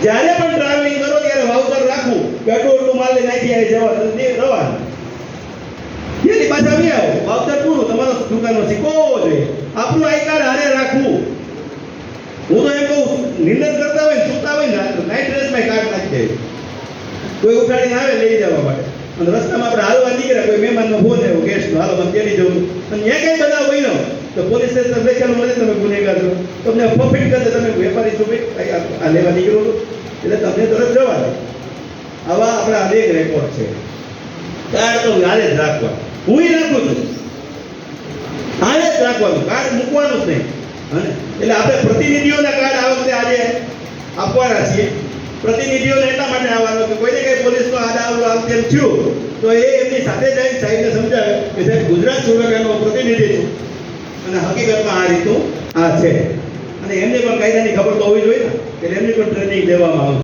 જ્યારે પણ ટ્રાવેલિંગ કરો ત્યારે વાઉચર રાખવું કે આટલું માલ લઈને અહીંથી અહીં જવા રવાના. એની પાછા આવી આવો વાઉચર પૂરું, તમારો દુકાનનો સિક્કો હોવો જોઈએ. આપણું આઈ કાર્ડ હારે રાખવું. હું તો એમ કહું, નિંદર કરતા હોય ને સૂતા હોય ને નાઇટ ડ્રેસમાં કાર્ડ નાખી દે. કોઈ ઉઠાડીને આવે લઈ જવા માટે, અને રસ્તામાં આપણે હાલવા નીકળ્યા, કોઈ મહેમાનનો ફોન આવ્યો ગેસ્ટનો, હાલો મને તેડી જવું, અને ત્યાં કઈ બનાવ હોય ને તો પોલીસ સ્ટેશન લખેલું મળે તમે ગુનેગાર છો, તમને ફોફિટ કરે, તમે વેપારી છો ભાઈ આ લેવા નીકળો છો, એટલે તમને તરત જવા દે. આવા આપણા અનેક રેકોર્ડ છે. કાર્ડ તો હારે જ રાખવા, હું રાખું છું, હારે જ રાખવાનું, કાર્ડ મૂકવાનું જ નહીં. એટલે આપણે પ્રતિનિધિઓના કાર્ડ આ વખતે આજે આપવાના છીએ. પ્રતિનિધિઓને એટલા માટે આવવાનું કે કોઈને કઈ પોલીસનો આડાઅવળું આમ તેમ થયું તો એ એમની સાથે જઈને સાહેબને સમજાવે કે સાહેબ ગુજરાત સુરક્ષાનો પ્રતિનિધિ છું અને હકીકતમાં આ રીતનું આ છે. અને એમને પણ કાયદાની ખબર તો હોવી જોઈએ ને, એટલે એમની પણ ટ્રેનિંગ દેવામાં આવે.